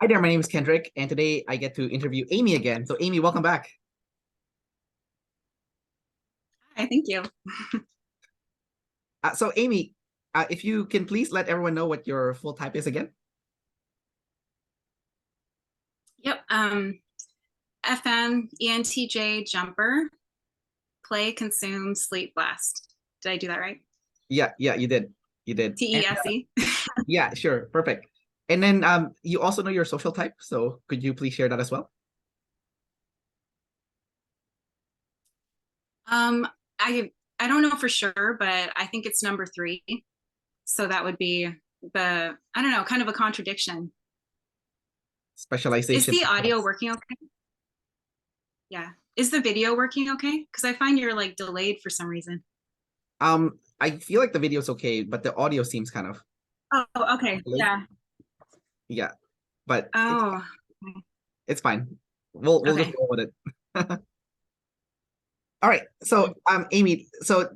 Hi there, my name is Kendrick, and today I get to interview Amy again. So, Amy, welcome back. Hi, thank you. So, Amy, if you can please let everyone know what your full type is again. Yep. FM, ENTJ jumper, play, consume, sleep, blast. Did I do that right? Yeah, you did. You did. And TESE. yeah, sure, perfect. And then you also know your social type, so could you please share that as well? Um, I don't know for sure, but I think it's number 3. So that would be I don't know, kind of a contradiction. Is Specialization. the audio working okay? Yeah. Is the video working okay? Because I find you're like delayed for some reason. I feel like the video's okay, but the audio seems kind of Oh, okay. delayed. Yeah. Yeah, but Oh, it's fine. We'll just okay. roll with it. All right. Mm. So, Amy, so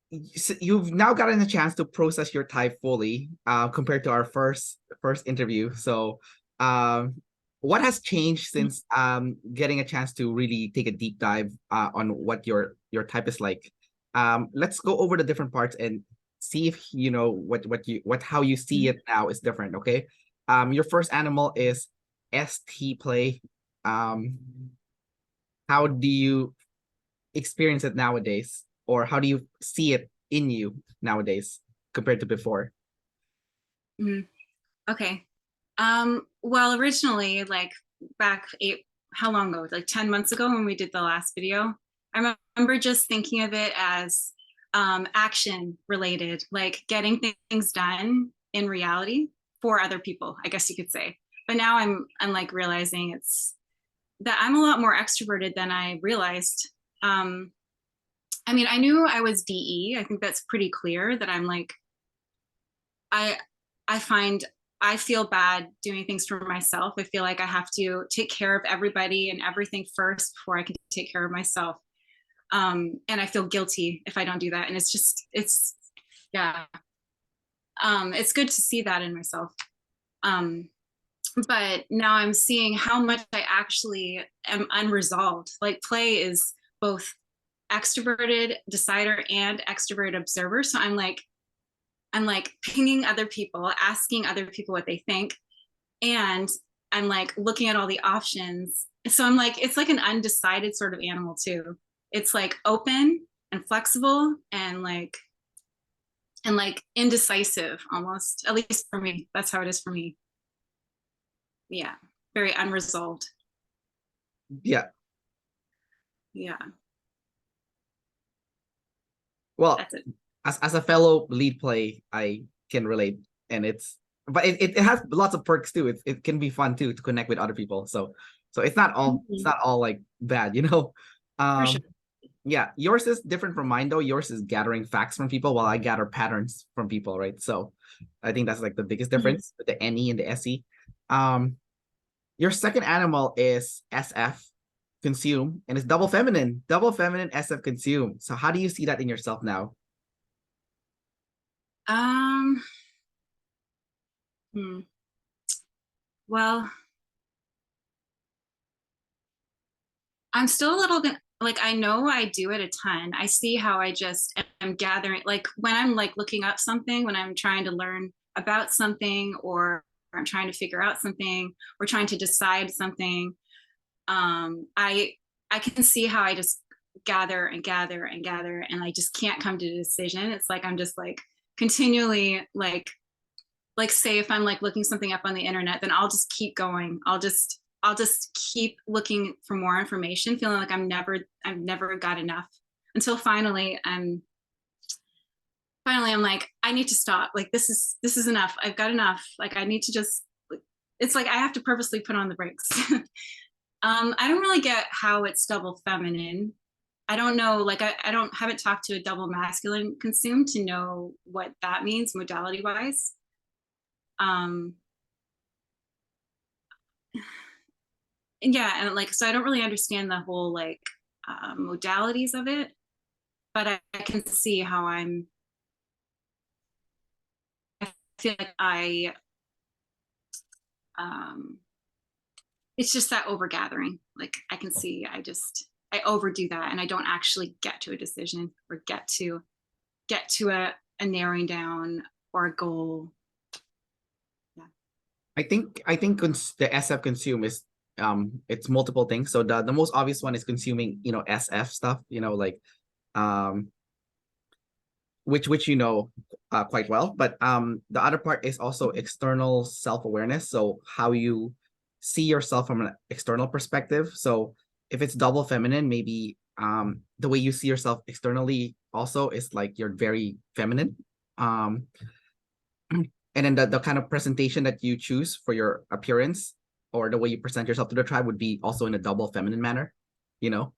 you've now gotten a chance to process your type fully compared to our first interview. So what has changed since getting a chance to really take a deep dive on what your type is like? Let's go over the different parts and see if you know what how you see it now is different. Okay. Your first animal is st play. um how do you experience it nowadays, or how do you see it in you nowadays compared to before? Mm. Okay. Well, originally, like back how long ago? Like 10 months ago when we did the last video, I remember just thinking of it as action related, like getting things done in reality for other people, I guess you could say. But now I'm like realizing it's that I'm a lot more extroverted than I realized. Um, I mean, I knew I was DE. I think that's pretty clear that I'm like I I find I feel bad doing things for myself. I feel like I have to take care of everybody and everything first before I can take care of myself. And I feel guilty if I don't do that. And it's yeah. It's good to see that in myself. Um, but now I'm seeing how much I actually am unresolved. Like play is both extroverted decider and extroverted observer. So I'm like pinging other people, asking other people what they think, and I'm like looking at all the options. So I'm like, it's like an undecided sort of animal too. It's like open and flexible and like indecisive almost, at least for me. That's how it is for me. Yeah. Very unresolved. Yeah. Yeah. Well, That's it. as a fellow lead play, I can relate, and it has lots of perks too. It can be fun too to connect with other people. So it's Mm-hmm. not all like bad, you know. For sure. Um, yeah, yours is different from mine though. Yours is gathering facts from people, while I gather patterns from people, right? So I think that's like the biggest Mm-hmm. difference with the NE and the SE. Um, Your second animal is SF, consume, and it's double feminine SF, consume. So how do you see that in yourself now? Um, hmm. Well, I'm still a little bit like I know I do it a ton. I see how I just am gathering like when I'm like looking up something, when I'm trying to learn about something or I'm trying to figure out something or trying to decide something. I can see how I just gather and gather and gather and I just can't come to a decision. It's like I'm just like continually like say if I'm like looking something up on the internet, then I'll just keep going. I'll just keep looking for more information, feeling like I've never got enough until finally I'm like, I need to stop. Like this is enough. I've got enough. Like I need to just it's like I have to purposely put on the brakes. I don't really get how it's double feminine. I don't know, like I don't haven't talked to a double masculine consume to know what that means modality wise. Um, yeah, and like so I don't really understand the whole like modalities of it, but I can see how I feel like it's just that overgathering. Like I can see I overdo that and I don't actually get to a decision or get to a narrowing down or a goal. Yeah. I think the SF consume is it's multiple things. So the most obvious one is consuming, SF stuff, like um which quite well. But the other part is also external self-awareness. So how you see yourself from an external perspective. So if it's double feminine, maybe the way you see yourself externally also is like you're very feminine. Um and then the kind of presentation that you choose for your appearance or the way you present yourself to the tribe would be also in a double feminine manner, you know,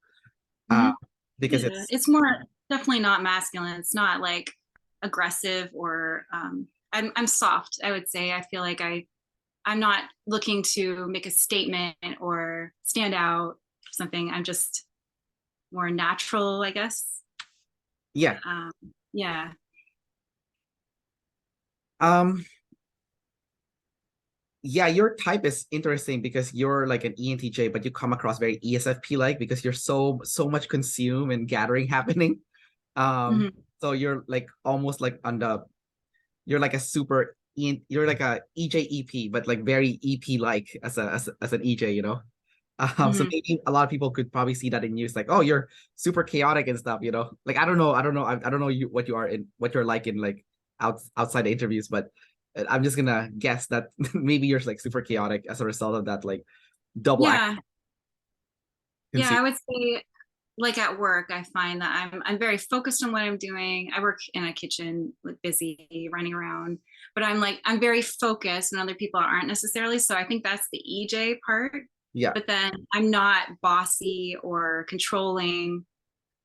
uh, Mhm. because Yeah, it's more definitely not masculine. It's not like aggressive or I'm soft, I would say. I feel like I'm not looking to make a statement or stand out or something. I'm just more natural, I guess. yeah. Um, yeah. Um, yeah, your type is interesting because you're like an ENTJ, but you come across very ESFP like because you're so much consume and gathering happening. Um, Mhm. so you're like almost like on the you're like a super you're like a EJEP, but like very EP like as an EJ, so Mhm. maybe a lot of people could probably see that in you. It's like, oh, you're super chaotic and stuff, Like I don't know what you are in what you're like in like outside the interviews, but I'm just gonna guess that maybe you're like super chaotic as a result of that, like double act. Yeah. Yeah, I would say like at work, I find that I'm very focused on what I'm doing. I work in a kitchen, like busy, running around, but I'm very focused, and other people aren't necessarily. So I think that's the EJ part. Yeah, But then I'm not bossy or controlling.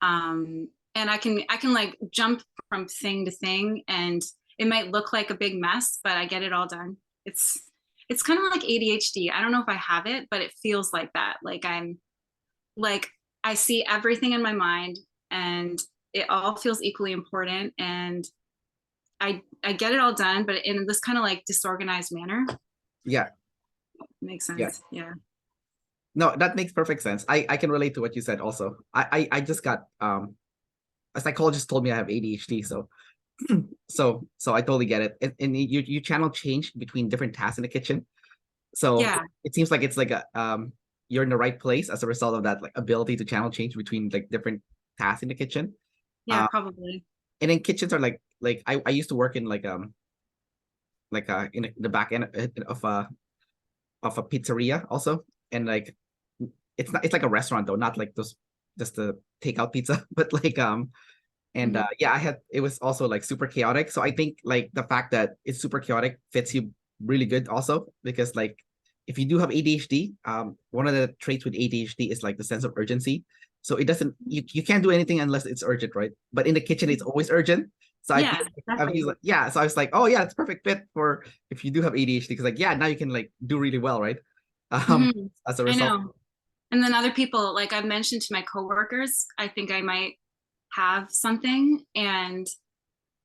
And I can like jump from thing to thing, and it might look like a big mess, but I get it all done. It's kind of like ADHD. I don't know if I have it, but it feels like that. Like I see everything in my mind and it all feels equally important, and I get it all done, but in this kind of like disorganized manner. yeah, Makes yeah. sense. Yeah. No, that makes perfect sense. I can relate to what you said also. I just got a psychologist told me I have ADHD, so I totally get it. And you channel change between different tasks in the kitchen. So Yeah. it seems like it's like a you're in the right place as a result of that like ability to channel change between like different tasks in the kitchen. Yeah, Um probably. and then kitchens are like I used to work in in the back end of a pizzeria also. And like it's like a restaurant though, not like those just the takeout pizza, but like and Mhm. yeah, I had it was also like super chaotic. So I think like the fact that it's super chaotic fits you really good also because like if you do have ADHD, one of the traits with ADHD is like the sense of urgency. So it doesn't you can't do anything unless it's urgent, right? But in the kitchen, it's always urgent. So Yeah, I feel exactly. like yeah. So I was like, oh yeah, it's perfect fit for if you do have ADHD because like yeah, now you can like do really well, right? Um, Mhm. as a I result. know. And then other people, like I've mentioned to my coworkers, I think I might have something, and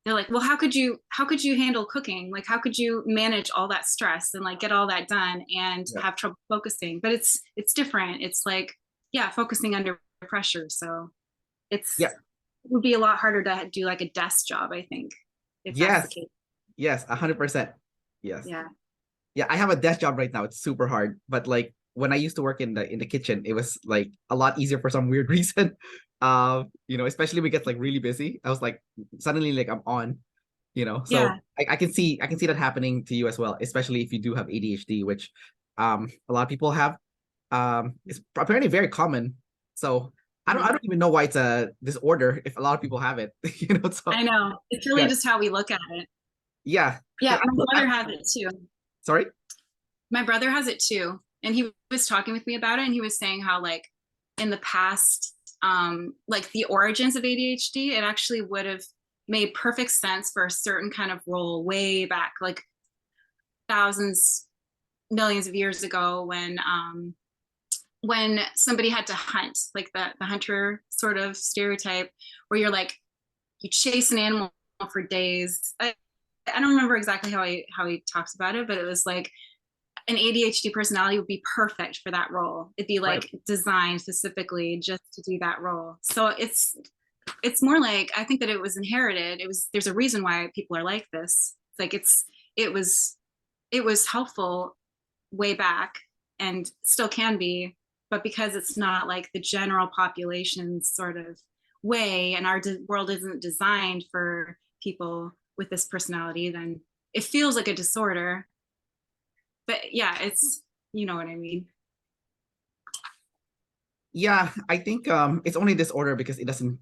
they're like, well, how could you handle cooking? Like how could you manage all that stress and like get all that done and Yeah. have trouble focusing? But it's different. It's like, yeah, focusing under pressure. So Yeah. it would be a lot harder to do like a desk job, I think, if that's the Yes. case. Yes. 100%. Yes. Yeah. Yeah, I have a desk job right now. It's super hard, but like when I used to work in the kitchen, it was like a lot easier for some weird reason. Especially when it gets like really busy. I was like suddenly like I'm on, So Yeah. I can see that happening to you as well, especially if you do have ADHD, which a lot of people have. It's apparently very common. So I Mhm. don't even know why it's a disorder if a lot of people have it, So I know. It's really yeah, just how we look at it. yeah. Yeah. So My brother has it too. sorry. My brother has it too. And he was talking with me about it, and he was saying how like in the past, like the origins of ADHD, it actually would have made perfect sense for a certain kind of role way back, like thousands, millions of years ago when somebody had to hunt, like the hunter sort of stereotype, where you're like you chase an animal for days. I don't remember exactly how he talks about it, but it was like an ADHD personality would be perfect for that role. It'd be like Right. designed specifically just to do that role. So it's more like, I think that it was inherited. There's a reason why people are like this. It's like it was helpful way back and still can be, but because it's not like the general population's sort of way, and our world isn't designed for people with this personality, then it feels like a disorder. But yeah, it's, you know what I mean. Yeah, I think it's only disorder because it doesn't,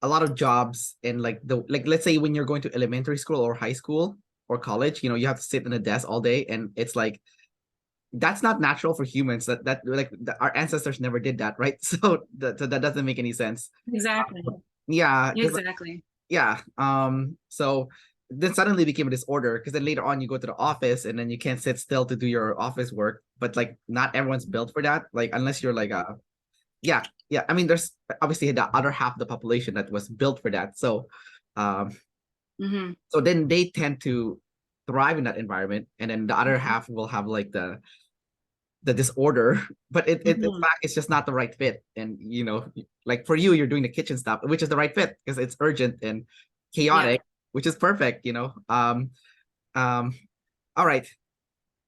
a lot of jobs and like let's say when you're going to elementary school or high school or college, you have to sit in a desk all day, and it's like that's not natural for humans. Our ancestors never did that, right? So that doesn't make any sense. Exactly. Yeah, because Exactly. yeah, so then suddenly became a disorder because then later on you go to the office and then you can't sit still to do your office work, but like not everyone's built for that, like unless you're like a yeah, yeah, I mean there's obviously the other half of the population that was built for that. Um Mm-hmm. so then they tend to thrive in that environment, and then the other half will have like the disorder, but in Mm-hmm. fact it's just not the right fit. And like for you, you're doing the kitchen stuff, which is the right fit because it's urgent and Yeah. chaotic, which is perfect. Um all right,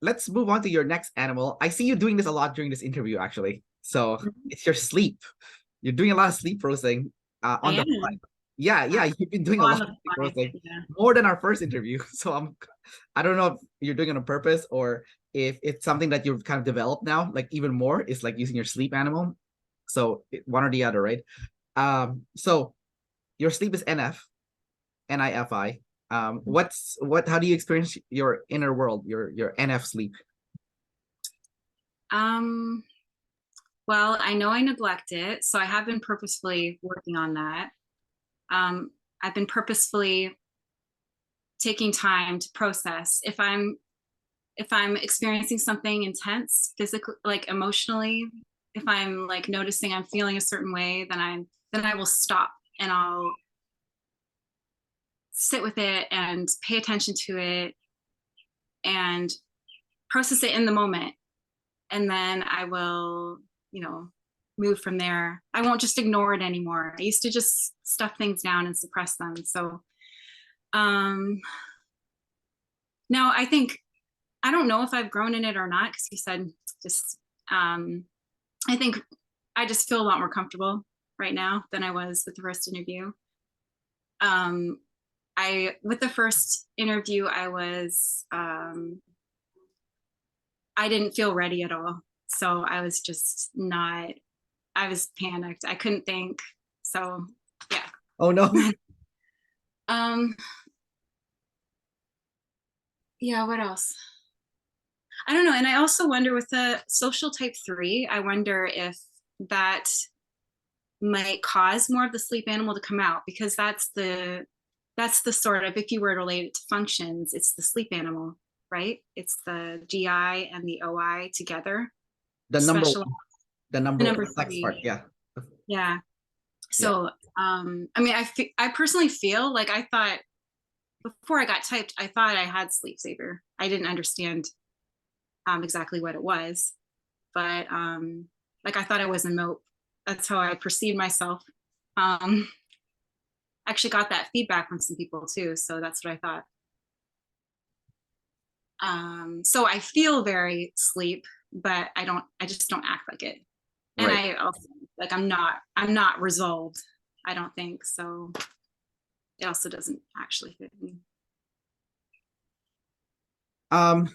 let's move on to your next animal. I see you doing this a lot during this interview, actually. So Mhm. it's your sleep. You're doing a lot of sleep processing I on the fly. am. Yeah, Uh, yeah, you've been doing a on lot the of sleep fly. processing, Yeah. more than our first interview. So I don't know if you're doing it on purpose or if it's something that you've kind of developed now, like even more, is like using your sleep animal. So one or the other, right? So your sleep is NIFI. How do you experience your inner world, your NF sleep? Um, well, I know I neglect it, so I have been purposefully working on that. Um, I've been purposefully taking time to process. If I'm experiencing something intense, physically, like emotionally, if I'm like noticing I'm feeling a certain way, then I will stop and I'll sit with it and pay attention to it and process it in the moment. And then I will, you know, move from there. I won't just ignore it anymore. I used to just stuff things down and suppress them. So um now I think, I don't know if I've grown in it or not, because you said just um I think I just feel a lot more comfortable right now than I was with the first interview. Um I with the first interview I didn't feel ready at all. So I was just not, I was panicked. I couldn't think. So yeah. Oh no. um yeah, what else? I don't know. And I also wonder with the social type 3, I wonder if that might cause more of the sleep animal to come out, because that's the sort of, if you were to relate it to functions, it's the sleep animal, right? It's the GI and the OI together. the number Special, the the number number flex part, 3. yeah. Yeah. Yeah. So I mean, I personally feel like, I thought before I got typed, I thought I had sleep saver. I didn't understand exactly what it was, but like I thought I was a mope. That's how I perceived myself. Um, actually got that feedback from some people too, so that's what I thought. So I feel very sleep, but I just don't act like it. And Right. I also, like, I'm not resolved. I don't think so. It also doesn't actually fit me. um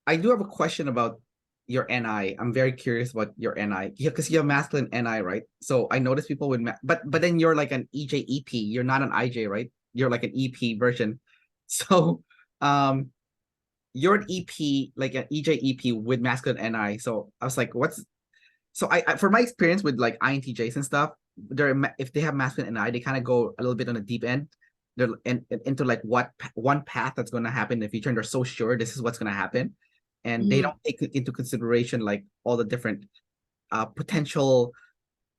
I do have a question about your NI. I'm very curious about your NI. Yeah, because you have masculine NI, right? So I notice people with but then you're like an EJ/EP. You're not an IJ, right? You're like an EP version. So um you're an EP, like an EJ/EP with masculine NI. So I was like, what's so I for my experience with like INTJs and stuff, if they have masculine NI, they kind of go a little bit on the deep end. They're into like what one path that's going to happen in the future, and they're so sure this is what's going to happen, and they Mm-hmm. don't take into consideration like all the different potential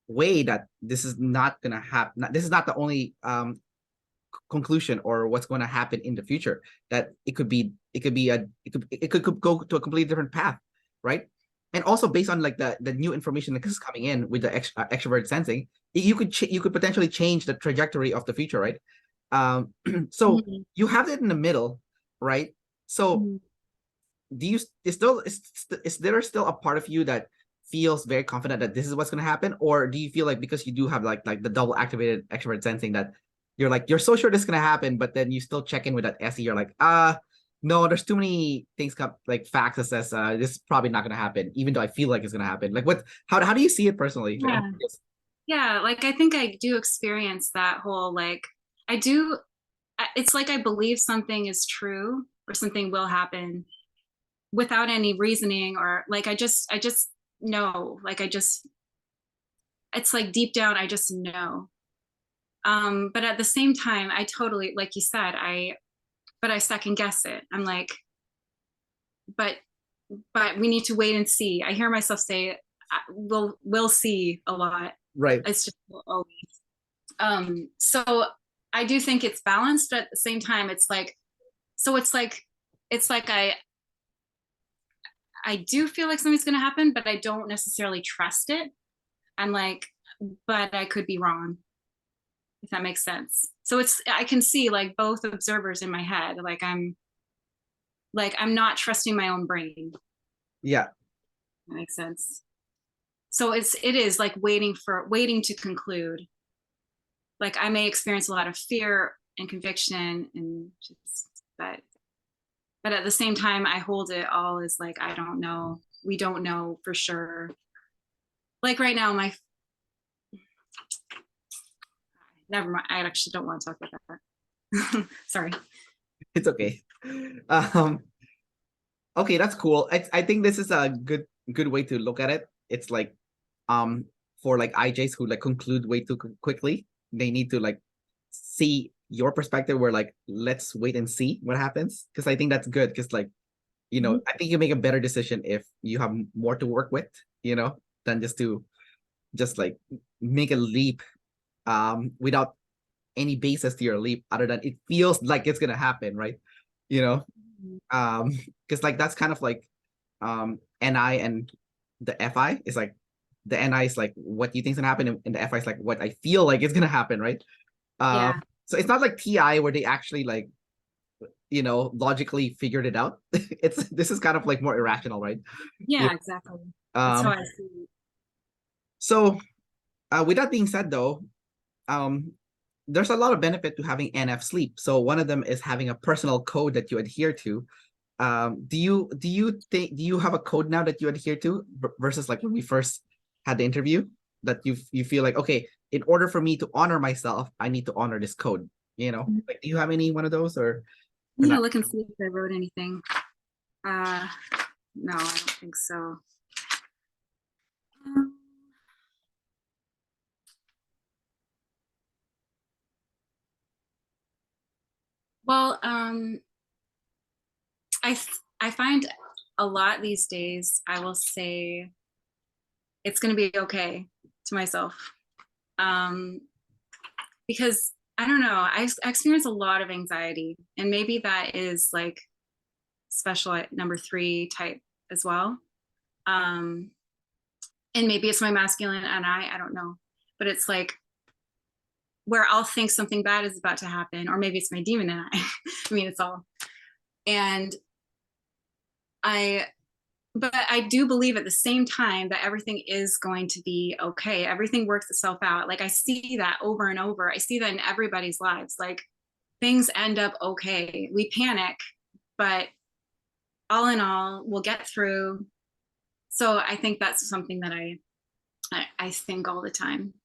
way that this is not going to happen. This is not the only conclusion or what's going to happen in the future. That it could be it could be it could go to a completely different path, right? And also based on like the new information that's coming in with the extrovert sensing, you could potentially change the trajectory of the future, right? So you have it in the middle, right? So do you is there still a part of you that feels very confident that this is what's going to happen, or do you feel like because you do have like the double activated extrovert sensing that you're so sure this is going to happen, but then you still check in with that SE, you're like no, there's too many things like facts that says this is probably not going to happen, even though I feel like it's going to happen. Like how do you see it personally? Yeah, like I think I do experience that whole like I do it's like I believe something is true or something will happen without any reasoning, or like I just know, like it's like deep down I just know. But at the same time I totally, like you said, I second guess it. I'm like, but we need to wait and see. I hear myself say we'll see a lot. Right. It's just always. So I do think it's balanced, but at the same time it's like, so it's like I do feel like something's going to happen, but I don't necessarily trust it. I'm like, but I could be wrong, if that makes sense. So I can see like both observers in my head. Like I'm not trusting my own brain. Yeah. That makes sense. So it is like waiting to conclude. Like I may experience a lot of fear and conviction and just, but at the same time, I hold it all as like, I don't know. We don't know for sure. Like right now, never mind. I actually don't want to talk about that. Sorry. It's okay. Okay, that's cool. I think this is a good way to look at it. It's like, for like IJs who like conclude way too quickly, they need to like see your perspective where like, let's wait and see what happens. Because I think that's good. Because like, I think you make a better decision if you have more to work with, than just like make a leap without any basis to your leap other than it feels like it's gonna happen, right? Because like that's kind of like NI and the FI is like, the NI is like what you think is gonna happen, and the FI is like what I feel like it's gonna happen, right? Yeah. So it's not like TI where they actually like, logically figured it out. This is kind of like more irrational, right? Yeah, exactly. That's how I see it. So with that being said though, there's a lot of benefit to having NF sleep. So one of them is having a personal code that you adhere to. Do you have a code now that you adhere to versus like when we first had the interview, that you feel like, okay, in order for me to honor myself, I need to honor this code, like, do you have any one of those or I'm gonna look and see if I wrote anything. No, I don't think so. Well, I find a lot these days, I will say it's going to be okay to myself. Because I don't know, I experience a lot of anxiety, and maybe that is like special number 3 type as well. And maybe it's my masculine and I don't know, but it's like where I'll think something bad is about to happen, or maybe it's my demon and I mean, it's all, and but I do believe at the same time that everything is going to be okay. Everything works itself out. Like I see that over and over. I see that in everybody's lives. Like things end up okay. We panic, but all in all, we'll get through. So I think that's something that I think all the time.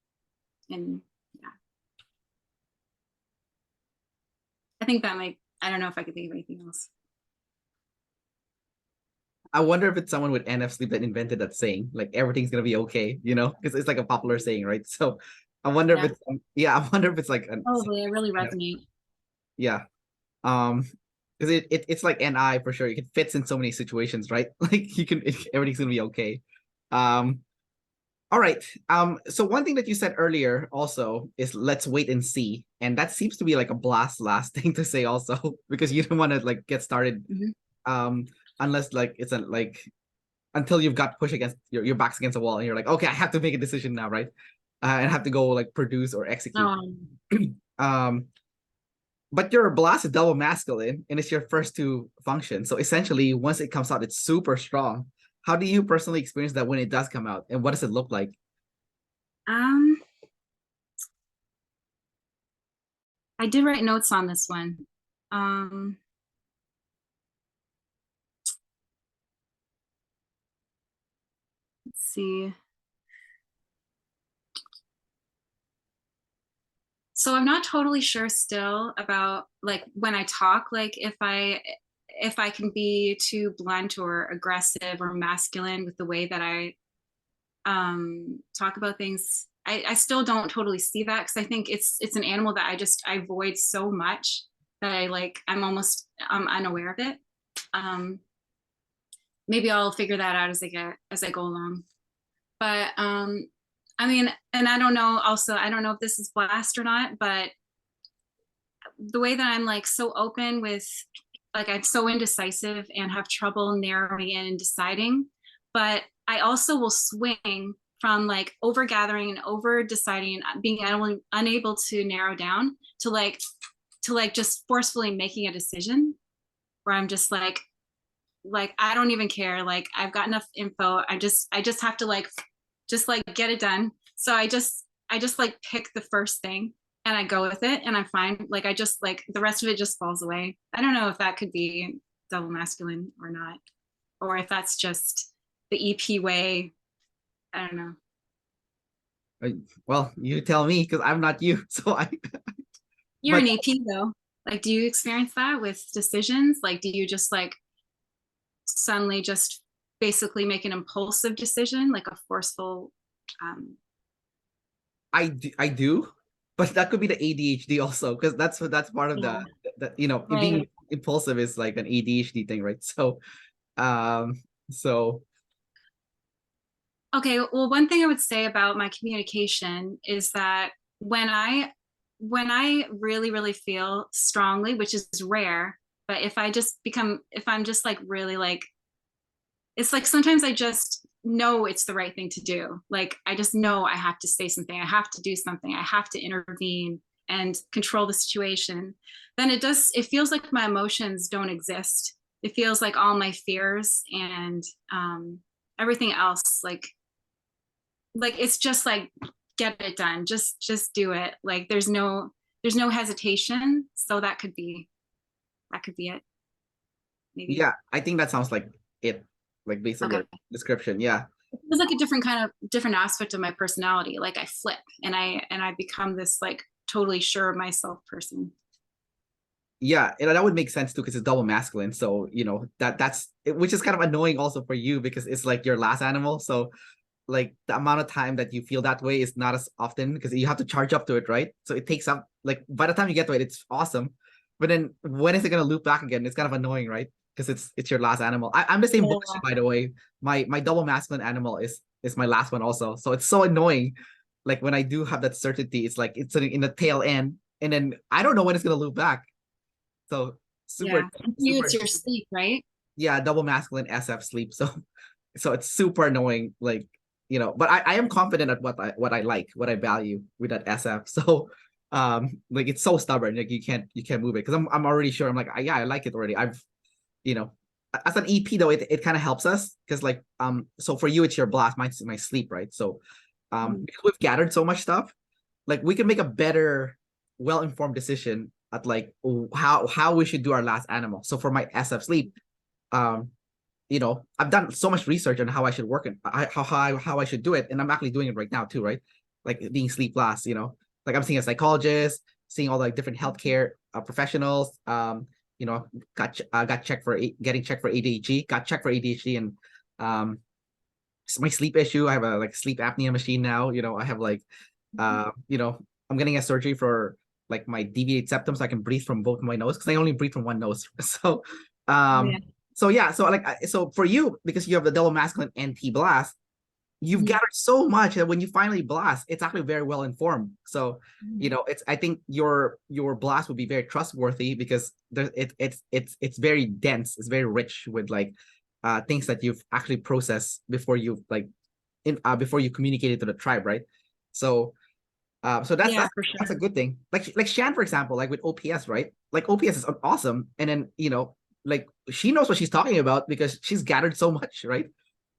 And yeah, I think that I don't know if I could think of anything else. I wonder if it's someone with NF sleep that invented that saying, like everything's gonna be okay, because it's like a popular saying, right? So I wonder if it's I wonder if it's like probably I really resonate. Yeah. Because it's like NI for sure. It fits in so many situations, right? Like everything's gonna be okay. All right. So one thing that you said earlier also is let's wait and see. And that seems to be like a last thing to say also, because you don't want to like get started Unless like it's a like until you've got pushed against your back's against a wall and you're like, okay, I have to make a decision now, right? And have to go like produce or execute. Um, but your blast is double masculine and it's your first two functions. So essentially, once it comes out, it's super strong. How do you personally experience that when it does come out, and what does it look like? I did write notes on this one. Let's see. So I'm not totally sure still about like when I talk, like if I can be too blunt or aggressive or masculine with the way that I talk about things. I still don't totally see that because I think it's an animal that I avoid so much that I'm almost unaware of it. Maybe I'll figure that out as I go along. But I mean, and I don't know also, I don't know if this is blast or not, but the way that I'm like so open with like I'm so indecisive and have trouble narrowing in and deciding, but I also will swing from like over gathering and over deciding and being unable to narrow down to like just forcefully making a decision where I'm just like I don't even care, like I've got enough info, I just have to just get it done. So I just like pick the first thing and I go with it and I find like I just like the rest of it just falls away. I don't know if that could be double masculine or not, or if that's just the EP way. I don't know. Well, you tell me because I'm not you. So You're but an EP though. Like, do you experience that with decisions? Like, do you just like suddenly just basically make an impulsive decision, like a forceful? I do, but that could be the ADHD also because that's part of Yeah. the Right. being impulsive is like an ADHD thing, right? So so Okay, well, one thing I would say about my communication is that when I really, really feel strongly, which is rare, but if I'm just like really like, it's like sometimes I just know it's the right thing to do. Like I just know I have to say something, I have to do something, I have to intervene and control the situation. Then it feels like my emotions don't exist. It feels like all my fears and everything else like it's just like get it done, just do it, like there's no hesitation, so that could be it maybe. yeah, I think that sounds like it, like based on Okay, your description. Yeah. it was like a different aspect of my personality, like I flip and I become this like totally sure of myself person. Yeah, and that would make sense too because it's double masculine. So that's which is kind of annoying also for you because it's like your last animal. So like the amount of time that you feel that way is not as often because you have to charge up to it, right? So it takes up like by the time you get to it, it's awesome. But then when is it gonna loop back again? It's kind of annoying, right? Because it's your last animal. I'm the same boat, Yeah. by the way. My double masculine animal is my last one also. So it's so annoying. Like when I do have that certainty, it's like it's in the tail end, and then I don't know when it's gonna loop back. So super Yeah, and for you super it's your sleep, right? yeah, double masculine SF sleep. So it's super annoying, like but I am confident at what I like, what I value with that SF. So like it's so stubborn, like you can't move it because I'm already sure. I'm like, yeah, I like it already. I've you know as an EP though, it kind of helps us because like so for you it's your blast, mine's my sleep, right? So Mhm. because we've gathered so much stuff, like we can make a better, well-informed decision at like how we should do our last animal. So for my SF sleep, um I've done so much research on how I should work and how I should do it, and I'm actually doing it right now too, right? Like being sleep last, like I'm seeing a psychologist, seeing all the different healthcare professionals. Got checked for getting checked for ADHD, got checked for ADHD, and um, it's my sleep issue. I have a like sleep apnea machine now. I have like, I'm getting a surgery for like my deviate septum so I can breathe from both my nose because I only breathe from one nose. So, Oh, yeah. so yeah, so like, so for you because you have the double masculine NT blast, you've Mhm. gathered so much that when you finally blast, it's actually very well informed. So, Mhm. you know, it's I think your blast would be very trustworthy because it's very dense, it's very rich with like things that you've actually processed before you like before you communicate it to the tribe, right? So so Yeah, for that's a sure. good thing. Like Shan, for example, like with OPS, right? Like OPS is awesome, and then you know, like she knows what she's talking about because she's gathered so much, right?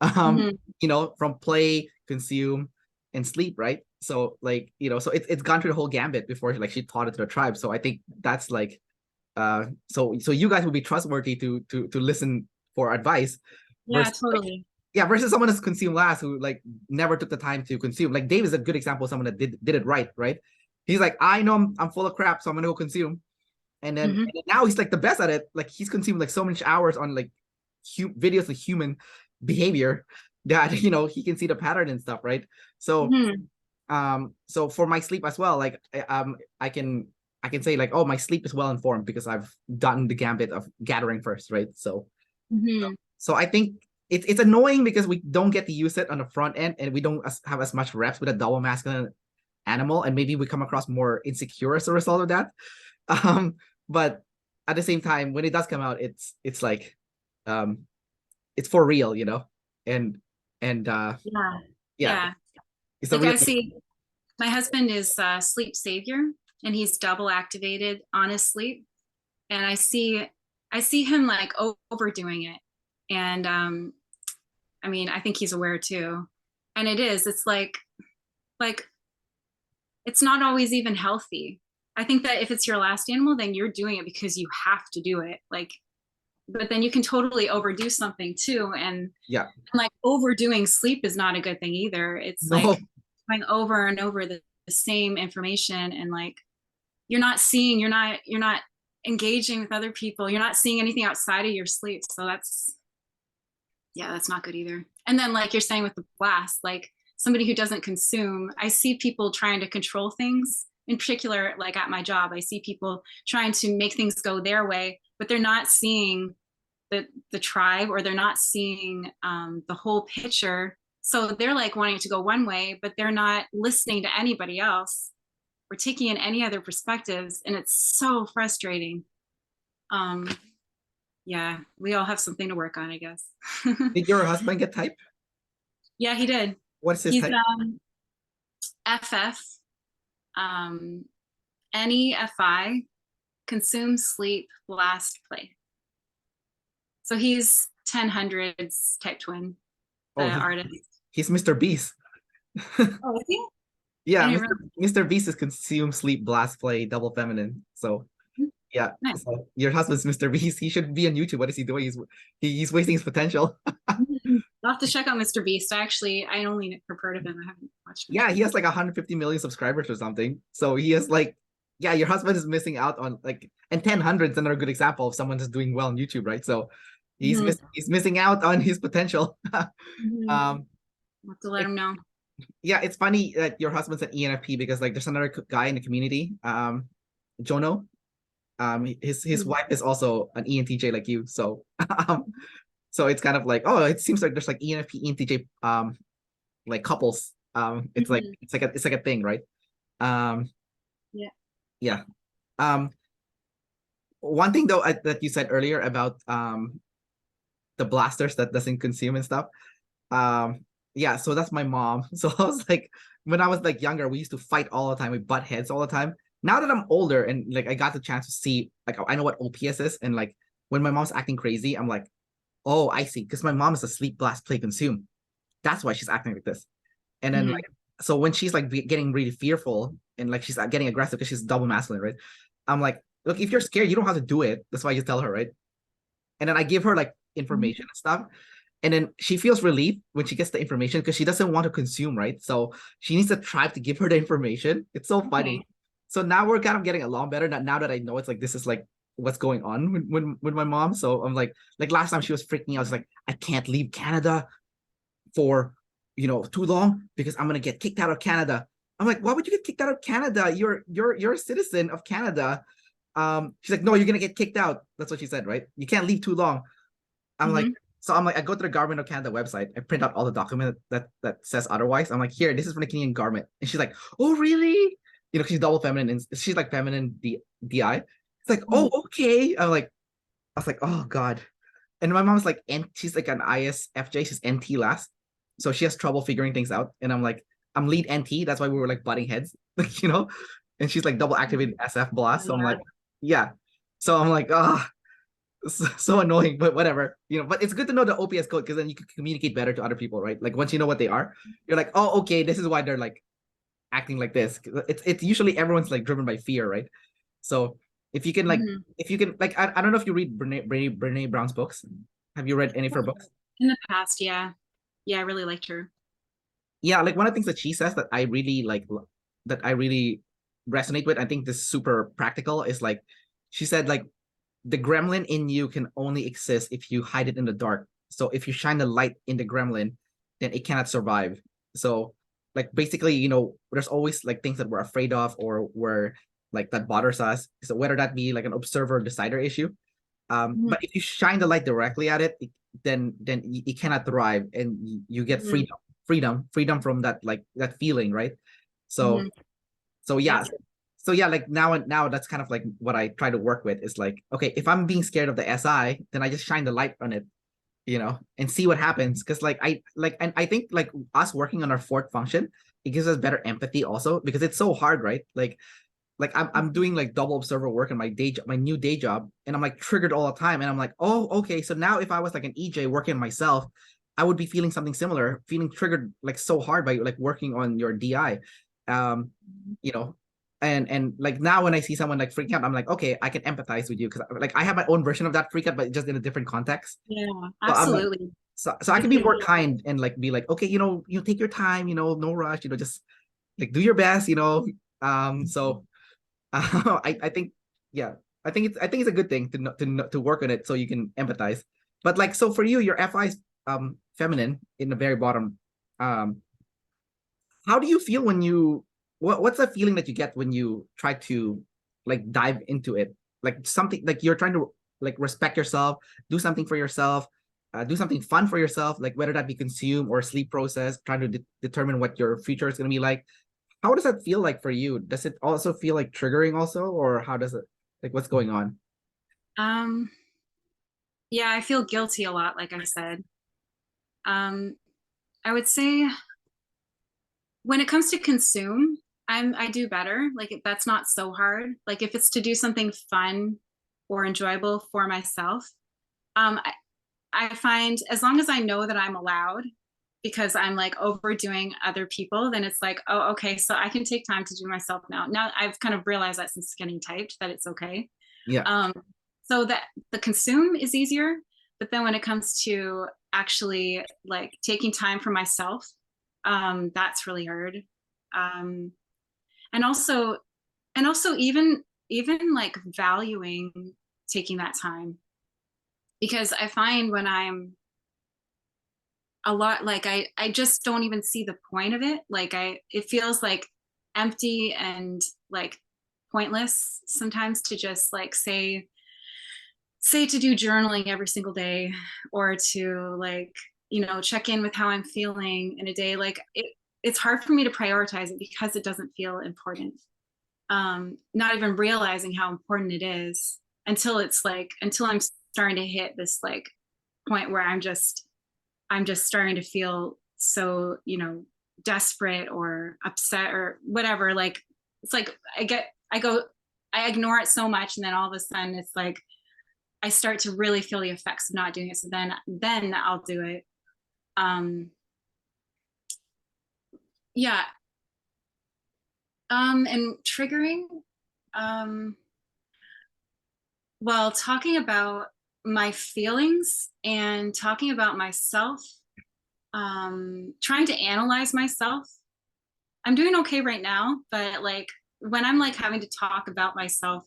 Um, Mhm. you know, from play, consume, and sleep, right? So like you know, so it's gone through the whole gambit before like she taught it to the tribe. So I think that's like so you guys will be trustworthy to listen for advice Yeah, versus like totally. yeah, versus someone that's consumed last who like never took the time to consume. Like Dave is a good example of someone that did it right, right? He's like, I know I'm full of crap, so I'm gonna go consume. Mhm. And then now he's like the best at it. Like he's consumed like so many hours on like videos of human behavior that you know he can see the pattern and stuff, right? So Mhm. so for my sleep as well, like I can say like, oh, my sleep is well informed because I've done the gambit of gathering first, right? So Mhm. so I think it's annoying because we don't get to use it on the front end and we don't have as much reps with a double masculine animal, and maybe we come across more insecure as a result of that. But at the same time, when it does come out, it's like um it's for real, you know, and and Yeah. yeah, Yeah. it's a Like real I see my husband is sleep savior, and he's double activated on his sleep, and I see him like overdoing it. And I mean, I think he's aware too. And it's like it's not always even healthy. I think that if it's your last animal, then you're doing it because you have to do it. Like, but then you can totally overdo something too. And yeah. like overdoing sleep is not a good thing either. It's No, like going over and over the same information, and like you're not engaging with other people. You're not seeing anything outside of your sleep. So that's not good either. And then like you're saying with the blast, like somebody who doesn't consume, I see people trying to control things. In particular, like at my job, I see people trying to make things go their way, but they're not seeing the tribe, or they're not seeing the whole picture. So they're like wanting to go one way, but they're not listening to anybody else or taking in any other perspectives, and it's so frustrating. Um, yeah, we all have something to work on, I guess. did your husband get type? Yeah, he did. What's his He's type? FF, um, NEFI, consume, sleep, blast, play. So he's 1000s type twin, the Oh, artist. he's Mr. Beast. Oh, is he? I Yeah, didn't Mr. Beast is consume, sleep, blast, play, double feminine. So realize. yeah, Nice. so your husband's Mr. Beast. He should be on YouTube. What is he doing? He's wasting his potential. I'll have to check out Mr. Beast. I only have heard of him. I haven't watched him. Yeah, he has like 150 million subscribers or something. So he has like, yeah, your husband is missing out on like, and 10 hundreds another good example of someone that's doing well on YouTube, right? So Mhm. he's missing out on his potential. Mhm. um, I'll have to let it, him know. yeah, it's funny that your husband's an ENFP because like there's another guy in the community, Jono. His Mhm. wife is also an ENTJ like you. So so it's kind of like, oh, it seems like there's like ENFP, ENTJ like couples. Mhm. It's like a thing, right? Um, Yeah. yeah. Um, one thing though that you said earlier about the blasters that doesn't consume and stuff. Yeah, so that's my mom. So I was like, when I was like younger, we used to fight all the time. We butt heads all the time. Now that I'm older and like I got the chance to see, like I know what OPS is, and like when my mom's acting crazy, I'm like, oh, I see, because my mom is a sleep, blast, play, consume. That's why she's acting like this. And then Mhm. like, so when she's like getting really fearful and like she's getting aggressive because she's double masculine, right? I'm like, look, if you're scared, you don't have to do it. That's why you tell her, right? And then I give her like information and stuff. And then she feels relief when she gets the information because she doesn't want to consume, right? So she needs a tribe to give her the information. It's so funny. Okay. So now we're kind of getting along better. Now that I know it's like this is like what's going on with my mom. So I'm like last time she was freaking out. I was like, I can't leave Canada for too long because I'm gonna get kicked out of Canada. I'm like, why would you get kicked out of Canada? You're a citizen of Canada. She's like, no, you're gonna get kicked out. That's what she said, right? You can't leave too long. I'm like, Mhm. So I'm like, I go to the Government of Canada website, I print out all the document that says otherwise. I'm like, here, this is from the Canadian government. And she's like, oh, really? You know, she's double feminine and she's like feminine DI. It's like, oh, okay. I was like, oh God. And my mom's like, she's like an ISFJ, she's NT last. So she has trouble figuring things out. And I'm like, I'm lead NT. That's why we were like butting heads, like, you know, and she's like double activated SF blast. So I'm like, yeah. So I'm like, ah, so annoying, but whatever, you know. But it's good to know the OPS code because then you can communicate better to other people, right? Like once you know what they are, you're like, oh, okay, this is why they're like acting like this. It's usually everyone's like driven by fear, right? So if you can like if you can like I don't know if you read Brene Brown's books. Have you read any of her books? In the past, yeah. Yeah, I really liked her. Yeah, like one of the things that she says that I really like that I really resonate with, I think this is super practical, is like she said like the gremlin in you can only exist if you hide it in the dark. So if you shine the light in the gremlin, then it cannot survive. So like basically, you know, there's always like things that we're afraid of or we're like that bothers us. So whether that be like an observer decider issue. But if you shine the light directly at it, then it cannot thrive and you get freedom from that like that feeling, right? So so yeah, so yeah, like now that's kind of like what I try to work with is like, okay, if I'm being scared of the SI, then I just shine the light on it, you know, and see what happens. Because like and I think like us working on our fourth function, it gives us better empathy also because it's so hard, right? Like I'm doing like double observer work in my new day job, and I'm like triggered all the time, and I'm like, oh, okay, so now if I was like an EJ working on myself, I would be feeling something similar, feeling triggered like so hard by like working on your DI, you know, and like now when I see someone like freaking out, I'm like, okay, I can empathize with you because like I have my own version of that freak out, but just in a different context. Yeah, So I'm like, absolutely. so I can be more kind and like be like, okay, you take your time, no rush, just like do your best, so I think yeah, I think it's a good thing to work on it so you can empathize. But like so for you, your FI is feminine in the very bottom. Um, how do you feel when what's the feeling that you get when you try to like dive into it? Like something like you're trying to like respect yourself, do something for yourself, do something fun for yourself, like whether that be consume or sleep process, trying to determine what your future is going to be like. How does that feel like for you? Does it also feel like triggering also, or how does it like what's going on? Um, yeah, I feel guilty a lot, like I said. Um, I would say when it comes to consume, I do better. Like that's not so hard. Like if it's to do something fun or enjoyable for myself, um, I, I find as long as I know that I'm allowed, because I'm like overdoing other people, then it's like, oh, okay, so I can take time to do myself now. Now I've kind of realized that since getting typed that it's okay. Yeah. So that the consume is easier, but then when it comes to actually like taking time for myself, that's really hard. Um, and also, even like valuing taking that time, because I find when I'm a lot like I just don't even see the point of it. Like it feels like empty and like pointless sometimes to just like say to do journaling every single day, or to like check in with how I'm feeling in a day. Like it's hard for me to prioritize it because it doesn't feel important. Not even realizing how important it is until I'm starting to hit this like point where I'm just starting to feel so, desperate or upset or whatever. Like, it's like I ignore it so much. And then all of a sudden it's like, I start to really feel the effects of not doing it. So then I'll do it. Yeah. And triggering, um, well, talking about my feelings and talking about myself, trying to analyze myself. I'm doing okay right now, but like when I'm like having to talk about myself,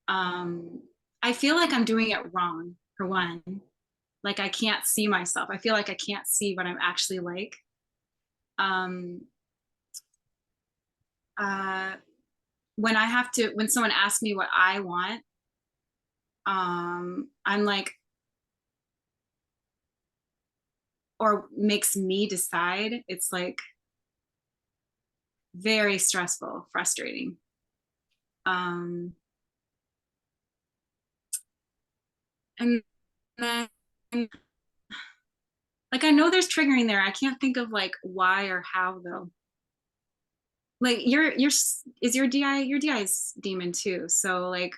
um, I feel like I'm doing it wrong for one. Like I can't see myself. I feel like I can't see what I'm actually like. Um, uh, when someone asks me what I want, I'm like, or makes me decide, it's like very stressful, frustrating. And then like I know there's triggering there. I can't think of like why or how though. Like your DI is demon too. So like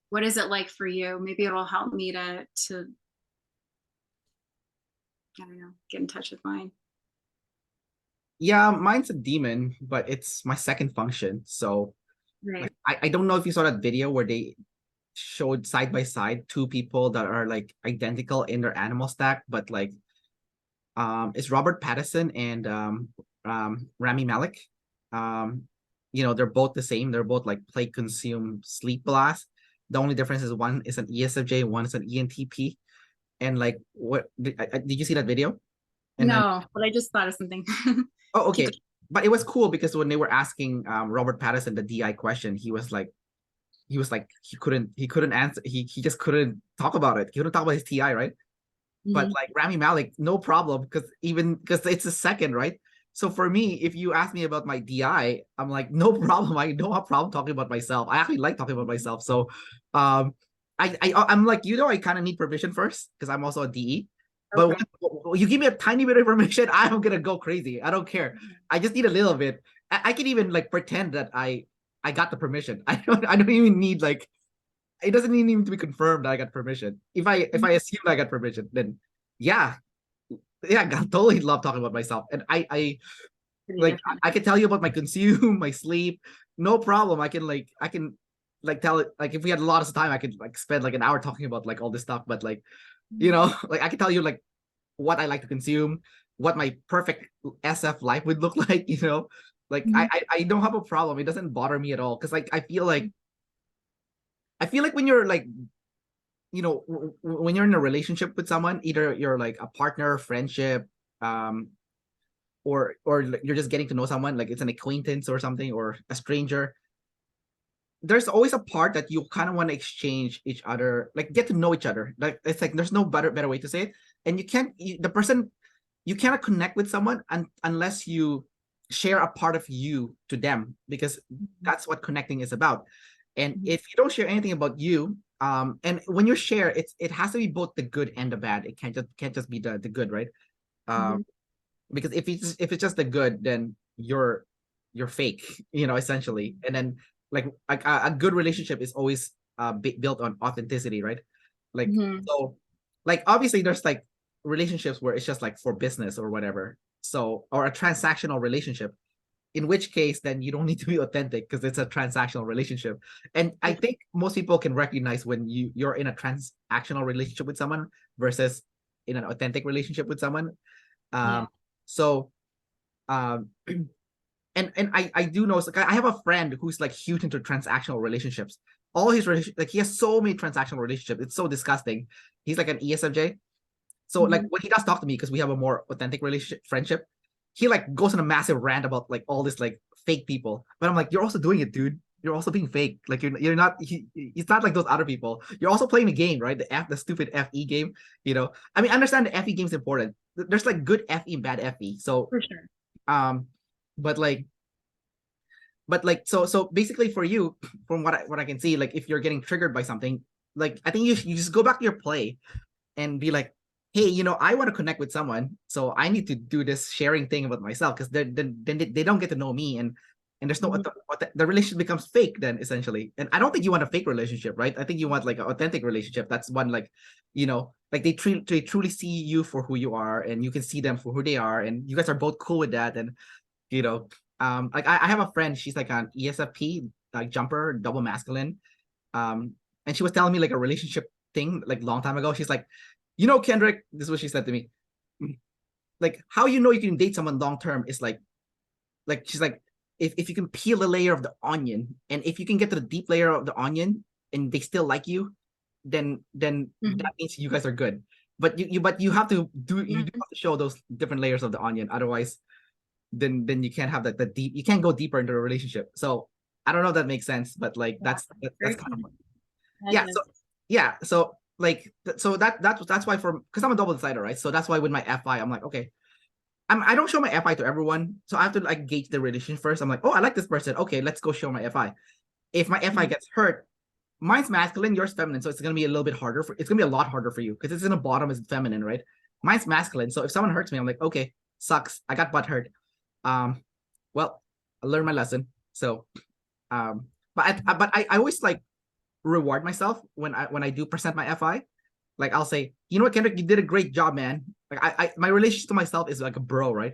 what is it like for you? Maybe it'll help me to I don't know, get in touch with mine. Yeah, mine's a demon, but it's my second function. So Right. like, I don't know if you saw that video where they showed side by side two people that are like identical in their animal stack, but like it's Robert Patterson and Rami Malek. Um, they're both the same. They're both like play, consume, sleep blast. The only difference is one is an ESFJ, one is an ENTP. And like, what did you see that video? And then, No, but I just thought of something. oh, Keep okay. But it was cool because when they were asking Robert Patterson the DI question, he was like he couldn't answer, he just couldn't talk about it. He couldn't talk about his TI, right? But Mhm. like Rami Malek, no problem, because it's a second, right? So for me, if you ask me about my DI, I'm like, no problem. I don't have problem talking about myself. I actually like talking about myself. So um I'm like, I kind of need permission first because I'm also a DE. But Okay. when you give me a tiny bit of information, I'm gonna go crazy. I don't care. I just need a little bit. I can even like pretend that I got the permission. I don't even need like it doesn't even need to be confirmed that I got permission. If I assume I got permission, then yeah, yeah, I totally love talking about myself. And I Pretty like different. I can tell you about my consume, my sleep, no problem. I can like tell it like if we had lots of time, I could like spend like an hour talking about like all this stuff. But like, like I can tell you like what I like to consume, what my perfect SF life would look like, Like Mhm. I don't have a problem. It doesn't bother me at all. Cause like I feel like when you're like when you're in a relationship with someone, either you're like a partner, friendship, um, or like, you're just getting to know someone, like it's an acquaintance or something, or a stranger. There's always a part that you kind of want to exchange each other, like get to know each other. Like it's like there's no better way to say it, and the person you cannot connect with someone unless you share a part of you to them, because that's what connecting is about. And Mhm. if you don't share anything about you, and when you share, it has to be both the good and the bad. It can't just be the good, right? um Mhm. because if it's just the good, then you're fake, essentially. And then like a good relationship is always built on authenticity, right? Like, Mhm. so like obviously there's like relationships where it's just like for business or whatever, so, or a transactional relationship, in which case then you don't need to be authentic because it's a transactional relationship. And I think most people can recognize when you're in a transactional relationship with someone versus in an authentic relationship with someone. Yeah. So um and I do know, like I have a friend who's like huge into transactional relationships. All his like he has so many transactional relationships. It's so disgusting. He's like an ESFJ. So like Mhm. when he does talk to me, because we have a more authentic relationship friendship, he like goes on a massive rant about like all this like fake people. But I'm like, you're also doing it, dude. You're also being fake. Like you're not. It's not like those other people. You're also playing the game, right? The stupid FE game. I mean, I understand the FE game is important. There's like good FE and bad FE. So For sure. um, but so basically for you, from what I can see, like if you're getting triggered by something, like I think you just go back to your play and be like, hey, I want to connect with someone, so I need to do this sharing thing about myself, because then they don't get to know me, and there's no Mhm. the relationship becomes fake then, essentially. And I don't think you want a fake relationship, right? I think you want like an authentic relationship. That's one, like, like they truly see you for who you are, and you can see them for who they are, and you guys are both cool with that. And you know like I have a friend, she's like an ESFP, like jumper, double masculine. And she was telling me like a relationship thing like long time ago. She's like, Kendrick, this is what she said to me. Like, how you can date someone long term is like she's like, if you can peel the layer of the onion, and if you can get to the deep layer of the onion and they still like you, then Mhm. that means you guys are good. But you have to Mhm. show those different layers of the onion. Otherwise, then you can't have the deep, you can't go deeper into a relationship. So I don't know if that makes sense, but like Yeah. that's Very kind of cool. That yeah. So does. yeah, so so that's why because I'm a double decider, right? So that's why with my FI, I'm like, okay, I don't show my FI to everyone, so I have to like gauge the relation first. I'm like, oh, I like this person. Okay, let's go show my FI. If my FI gets hurt, mine's masculine, yours feminine, so it's gonna be a little bit harder it's gonna be a lot harder for you because it's in the bottom is feminine, right? Mine's masculine, so if someone hurts me, I'm like, okay, sucks. I got butt hurt. Well, I learned my lesson. So, I always like reward myself when I do present my FI. Like I'll say, you know what, Kendrick, you did a great job, man. Like I my relationship to myself is like a bro, right?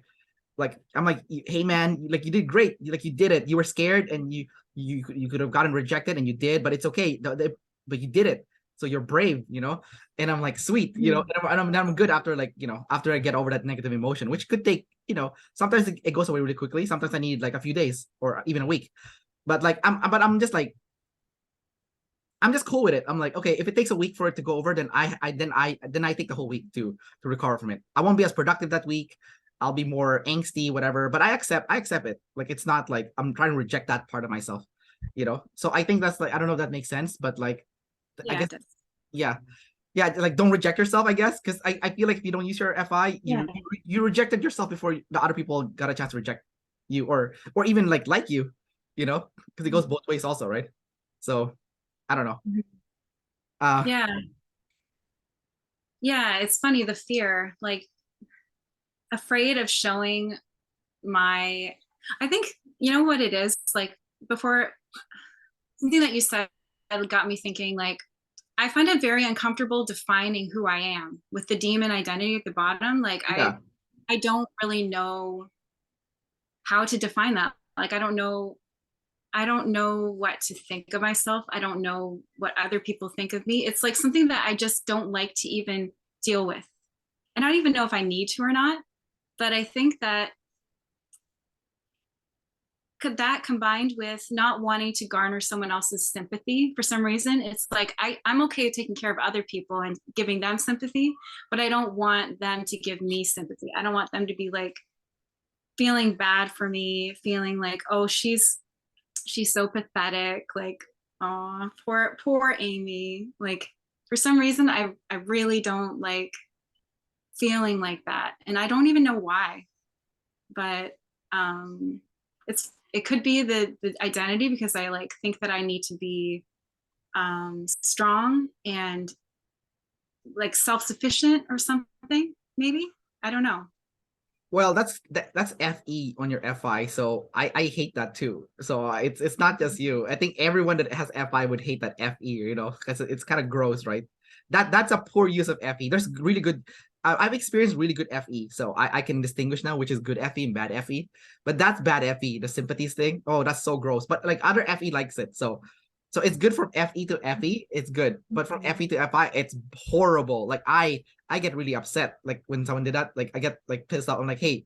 Like I'm like, hey man, like you did great. Like you did it. You were scared and you could have gotten rejected and you did, but it's okay. But you did it. So you're brave, you know? And I'm like, sweet, you know, and I'm good after like, you know, after I get over that negative emotion, which could take, you know, sometimes it goes away really quickly. Sometimes I need like a few days or even a week. But like I'm just like, I'm just cool with it. I'm like, okay, if it takes a week for it to go over, then I take the whole week to recover from it. I won't be as productive that week. I'll be more angsty, whatever. But I accept it. Like it's not like I'm trying to reject that part of myself, you know. So I think that's like, I don't know if that makes sense, but like I guess yeah. Yeah, like don't reject yourself, I guess, because I feel like if you don't use your FI, you rejected yourself before the other people got a chance to reject you or even like you, you know, because it goes both ways also, right? So I don't know. Yeah. Yeah, it's funny, the fear, like afraid of showing my, I think, you know what it is? Like before, something that you said got me thinking, like, I find it very uncomfortable defining who I am with the demon identity at the bottom. Like Yeah. I don't really know how to define that. Like I don't know what to think of myself. I don't know what other people think of me. It's like something that I just don't like to even deal with. And I don't even know if I need to or not. But I think that combined with not wanting to garner someone else's sympathy for some reason, it's like I'm okay taking care of other people and giving them sympathy, but I don't want them to give me sympathy. I don't want them to be like feeling bad for me, feeling like, oh, she's so pathetic, like, oh, poor Amy. Like for some reason I really don't like feeling like that. And I don't even know why. But it could be the identity, because I like think that I need to be strong and like self-sufficient or something, maybe. I don't know. Well, that's FE on your FI, so I hate that too. So it's not just you. I think everyone that has FI would hate that FE, you know, because it's kind of gross, right? That's a poor use of FE. There's really good. I've experienced really good FE, so I can distinguish now which is good FE and bad FE. But that's bad FE, the sympathies thing. Oh, that's so gross. But like other FE likes it, so it's good from FE to FE. It's good, but from FE to FI, it's horrible. Like I get really upset like when someone did that. Like I get like pissed off. I'm like, hey,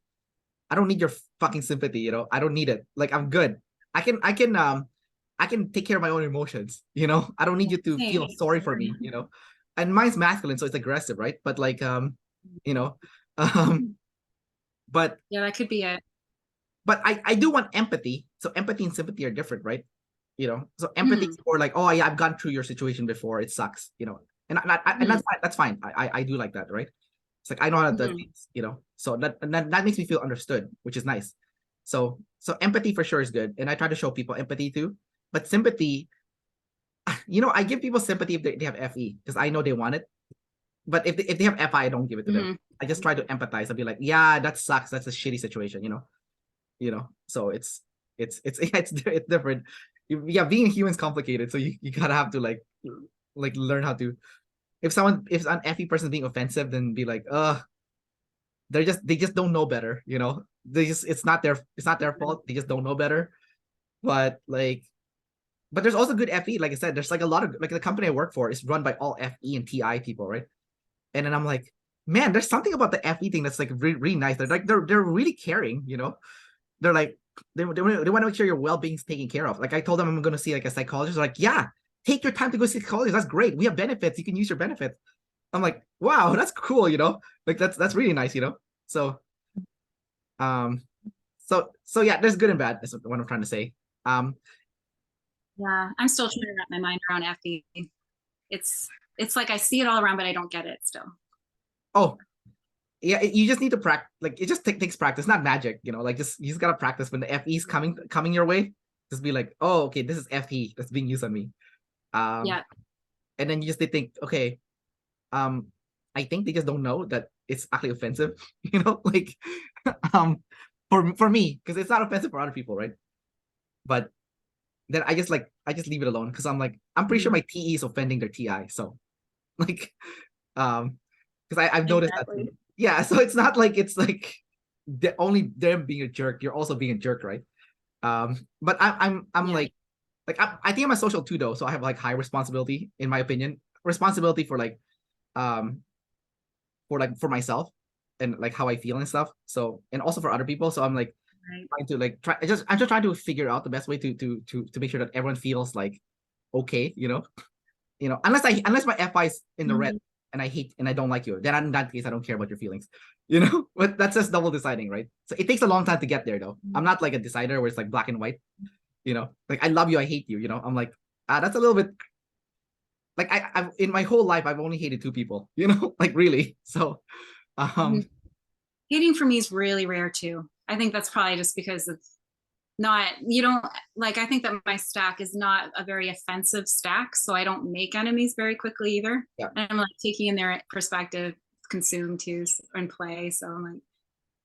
I don't need your fucking sympathy, you know. I don't need it. Like I'm good. I can take care of my own emotions, you know. I don't need you to feel sorry for me, you know. And mine's masculine, so it's aggressive, right? But like you know, but yeah, that could be it. But I do want empathy. So empathy and sympathy are different, right? You know, so empathy is more like, oh yeah, I've gone through your situation before. It sucks, you know, and that's fine. That's fine. I do like that, right? It's like I know how that means, you know. So that makes me feel understood, which is nice. So empathy for sure is good, and I try to show people empathy too. But sympathy, you know, I give people sympathy if they have FE because I know they want it. But if they have FI, I don't give it to them. I just try to empathize and be like, yeah, that sucks. That's a shitty situation, you know. So it's different. Yeah, being a human is complicated, so you gotta have to like learn how to, if an FE person is being offensive, then be like, they just don't know better, you know. It's not their fault. They just don't know better. But like, but there's also good FE. Like I said, there's like a lot of, like, the company I work for is run by all FE and TI people, right? And then I'm like, man, there's something about the FE thing that's like really nice. They're really caring, you know. They're like, they want to make sure your well-being is taken care of. Like I told them I'm going to see like a psychologist. They're like, yeah, take your time to go see a psychologist. That's great. We have benefits. You can use your benefits. I'm like, wow, that's cool, you know. Like that's really nice, you know. So um so yeah, there's good and bad. That's what I'm trying to say. Yeah, I'm still trying to wrap my mind around FE. It's it's like I see it all around, but I don't get it still. Oh, yeah, you just need to practice. Like it just takes practice, not magic, you know. Like just you just gotta practice when the FE's coming your way. Just be like, oh, okay, this is FE that's being used on me. Yeah. And then you just think, okay, um, I think they just don't know that it's actually offensive, you know, like, um, for me, because it's not offensive for other people, right? But then I just leave it alone because I'm like, I'm pretty sure my TE is offending their TI, so like, because I've noticed that Exactly. too. Yeah, so it's like only them being a jerk, you're also being a jerk, right? But I'm Yeah. I think I'm a social too though, so I have like high responsibility in my opinion, responsibility um for myself and like how I feel and stuff. So and also for other people. So I'm like Right. trying to like I'm just trying to figure out the best way to make sure that everyone feels like okay, you know, unless my FI is in the red Mhm. and I hate and I don't like you, then in that case I don't care about your feelings, you know. But that's just double deciding, right? So it takes a long time to get there though. I'm not like a decider where it's like black and white, you know, like I love you, I hate you, you know. I'm like that's a little bit like I've in my whole life I've only hated two people, you know, like really. So um Mhm. Hating for me is really rare too. I think that's probably just because of not, you don't, like, I think that my stack is not a very offensive stack, so I don't make enemies very quickly either. yeah. And I'm like taking in their perspective, consume too, and play. So I'm like,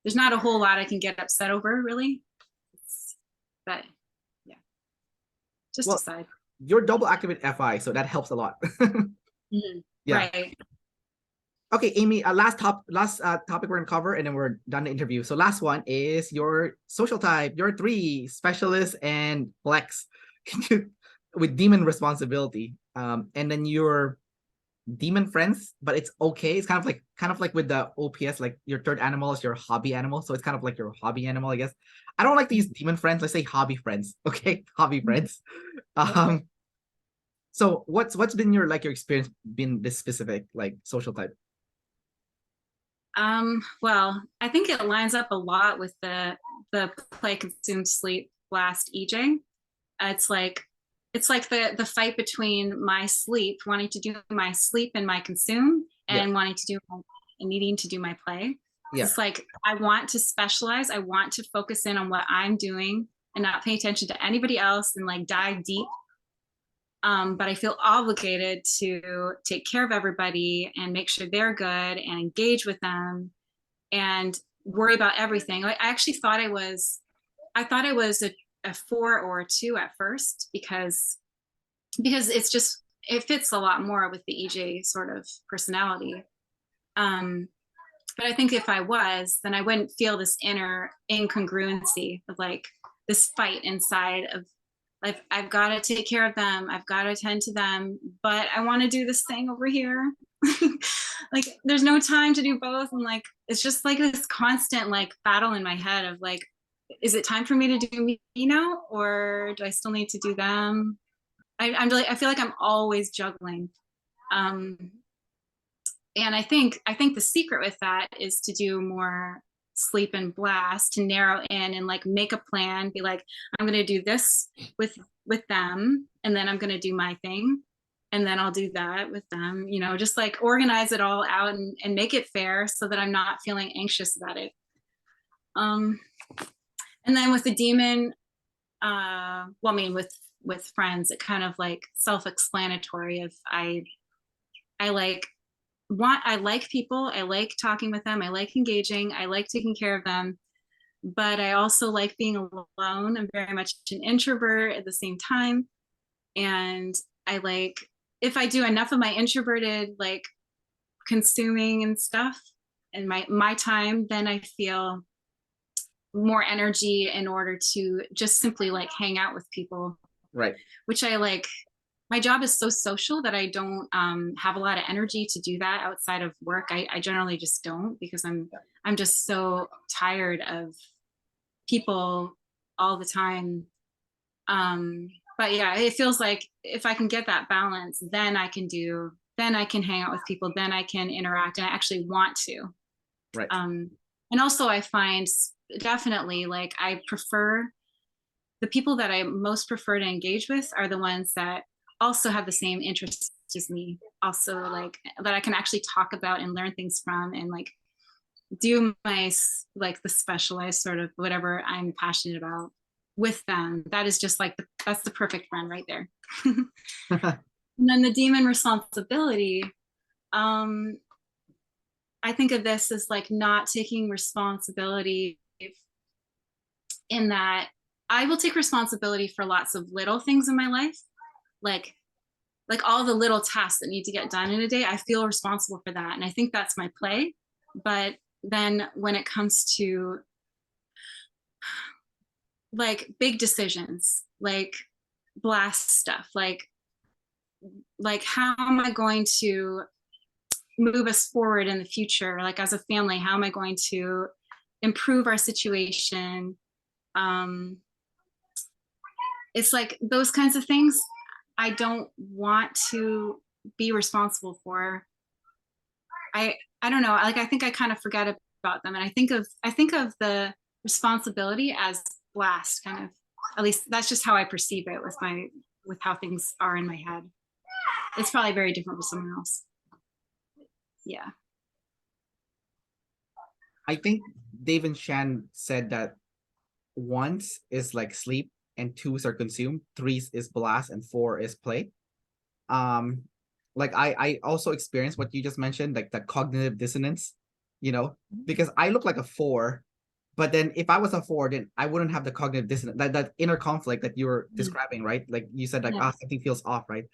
there's not a whole lot I can get upset over really. But yeah, just Well, decide. you're double activate FI, so that helps a lot. Mhm. Yeah. Right. Okay, Amy, last topic we're gonna cover, and then we're done the interview. So last one is your social type, your three, specialist and flex with demon responsibility. And then your demon friends, but it's okay. It's kind of like with the OPS, like your third animal is your hobby animal. So it's kind of like your hobby animal, I guess. I don't like to use demon friends. Let's say hobby friends. Okay, hobby friends. Okay. Um, so what's been your like your experience been this specific like social type? Well, I think it lines up a lot with the play, consume, sleep, blast, EJ. It's like the fight between my sleep, wanting to do my sleep and my consume, Yeah, and wanting to do and needing to do my play. yeah, It's like I want to specialize. I want to focus in on what I'm doing and not pay attention to anybody else and like dive deep. But I feel obligated to take care of everybody and make sure they're good and engage with them and worry about everything. Like I actually thought I thought I was a 4 or a 2 at first because it's just it fits a lot more with the EJ sort of personality. Um, but I think if I was, then I wouldn't feel this inner incongruency of like this fight inside of like I've got to take care of them, I've got to attend to them, but I want to do this thing over here. Like there's no time to do both, and like it's just like this constant like battle in my head of like, is it time for me to do me now, or do I still need to do them? I'm really, I feel like I'm always juggling. Um, and I think the secret with that is to do more sleep and blast, to narrow in and like make a plan, be like, I'm going to do this with them, and then I'm going to do my thing, and then I'll do that with them, just like organize it all out and make it fair so that I'm not feeling anxious about it. Um, and then with the demon, well, I mean, with friends, it kind of like self-explanatory of I like I like people, I like talking with them, I like engaging, I like taking care of them, but I also like being alone. I'm very much an introvert at the same time, and I like, if I do enough of my introverted like consuming and stuff and my time, then I feel more energy in order to just simply like hang out with people, right. which I like. My job is so social that I don't have a lot of energy to do that outside of work. I generally just don't, because I'm just so tired of people all the time. But yeah, it feels like if I can get that balance, then I can hang out with people, then I can interact, and I actually want to. Right. And also I find definitely like I prefer the people that I most prefer to engage with are the ones that also have the same interests just me also, like that I can actually talk about and learn things from, and like do my like the specialized sort of whatever I'm passionate about with them. That is just like that's the perfect friend right there. And then the demon responsibility, I think of this as like not taking responsibility, in that I will take responsibility for lots of little things in my life, like all the little tasks that need to get done in a day. I feel responsible for that, and I think that's my play. But then when it comes to like big decisions, like blast stuff, like how am I going to move us forward in the future, like as a family, how am I going to improve our situation, it's like those kinds of things I don't want to be responsible for. I don't know, like I think I kind of forget about them, and I think of the responsibility as blast, kind of, at least that's just how I perceive it with how things are in my head. It's probably very different with someone else. Yeah. I think Dave and Shan said that ones is like sleep and twos are consumed, threes is blast, and four is play. Like I also experienced what you just mentioned, like the cognitive dissonance, because I look like a four, but then if I was a four, then I wouldn't have the cognitive dissonance, that inner conflict that you were describing, right? Like you said, like, Yeah. something feels off, right?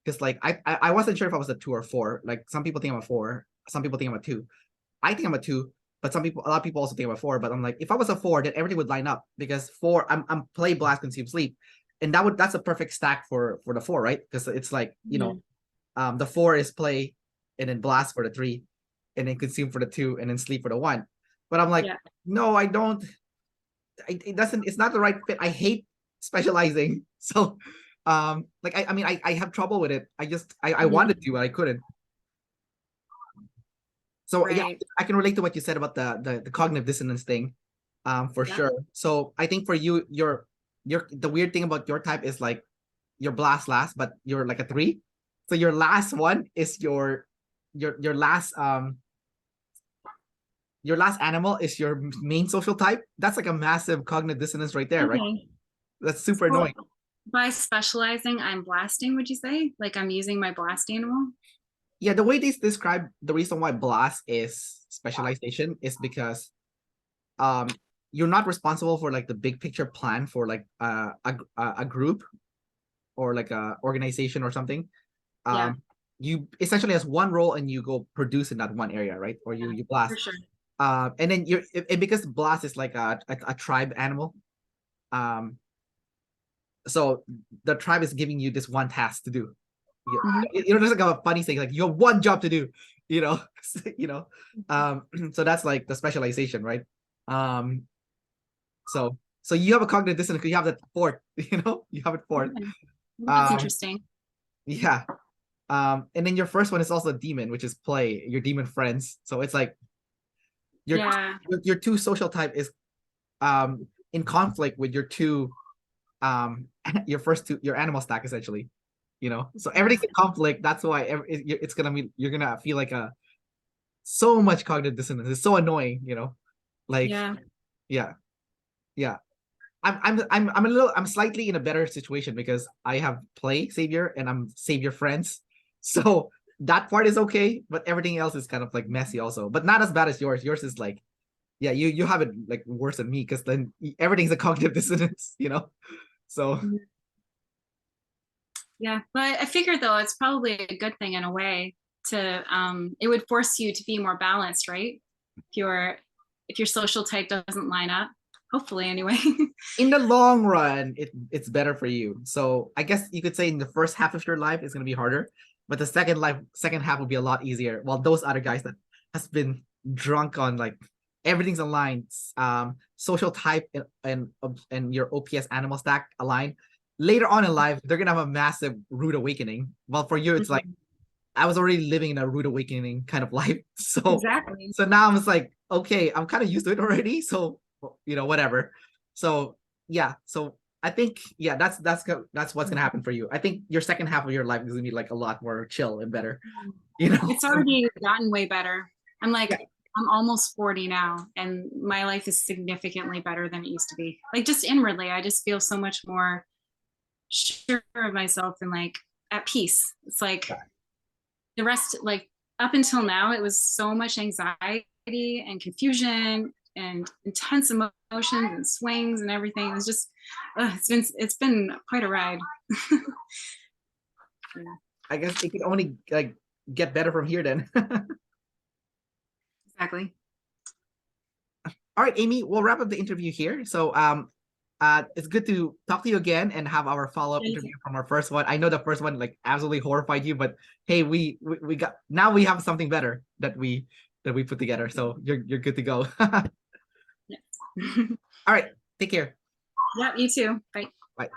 Because like I wasn't sure if I was a two or four. Like some people think I'm a four, some people think I'm a two. I think I'm a two, but a lot of people also think I'm a four. But I'm like, if I was a four, then everything would line up, because four, I'm play, blast, consume, sleep, and that's a perfect stack for the four, right? Because it's like, the four is play, and then blast for the three, and then consume for the two, and then sleep for the one. But I'm like, no, I don't. It doesn't. It's not the right fit. I hate specializing. So, like I mean, I have trouble with it. I wanted to, but I couldn't. So yeah, I can relate to what you said about the cognitive dissonance thing, for sure. So I think for you, the weird thing about your type is like your blast last, but you're like a three. So your last one is your last animal is your main social type. That's like a massive cognitive dissonance right there, right? That's super annoying. By specializing, I'm blasting, would you say? Like I'm using my blast animal? Yeah, the way they describe the reason why blast is specialization is because you're not responsible for like the big picture plan for like a group or like a organization or something. You essentially has one role and you go produce in that one area, right? Or you blast. For sure. And then because blast is like a tribe animal, so the tribe is giving you this one task to do. There's like a funny thing, like you have one job to do, so that's like the specialization, right? So you have a cognitive dissonance because you have that fourth, you have it fourth. That's interesting. Yeah. And then your first one is also a demon, which is play, your demon friends. So it's like your two social type is in conflict with your two your first two, your animal stack, essentially, so everything's in conflict. That's why it's gonna be, you're gonna feel like so much cognitive dissonance. It's so annoying, like yeah. I'm slightly in a better situation because I have play savior and I'm savior friends, so that part is okay, but everything else is kind of like messy also, but not as bad as yours. Yours is like, you have it like worse than me, because then everything's a cognitive dissonance, so but I figure though it's probably a good thing in a way to it would force you to be more balanced, right? If your social type doesn't line up, hopefully anyway. In the long run, it's better for you. So I guess you could say in the first half of your life it's gonna be harder, but the second half will be a lot easier. While those other guys that has been drunk on like everything's aligned, social type and your OPS animal stack aligned, later on in life they're gonna have a massive rude awakening. Well, for you it's like, I was already living in a rude awakening kind of life, so so now I'm just like, okay, I'm kind of used to it already, so whatever. So yeah, so I think yeah, that's what's gonna happen for you. I think your second half of your life is gonna be like a lot more chill and better. You know, It's already gotten way better. I'm like, Yeah. I'm almost 40 now, and my life is significantly better than it used to be. Like, just inwardly, I just feel so much more sure of myself and like at peace. It's like the rest, like up until now, it was so much anxiety and confusion and intense emotions and swings and everything. It was just, it's been quite a ride. Yeah, I guess it could only like get better from here then. exactly. All right, Amy, we'll wrap up the interview here. So it's good to talk to you again and have our follow-up Thank interview you. from our first one. I know the first one like absolutely horrified you, but hey, we got now we have something better that we put together. So you're good to go. All Yeah. right, take care. Yeah, you too. Bye. Bye.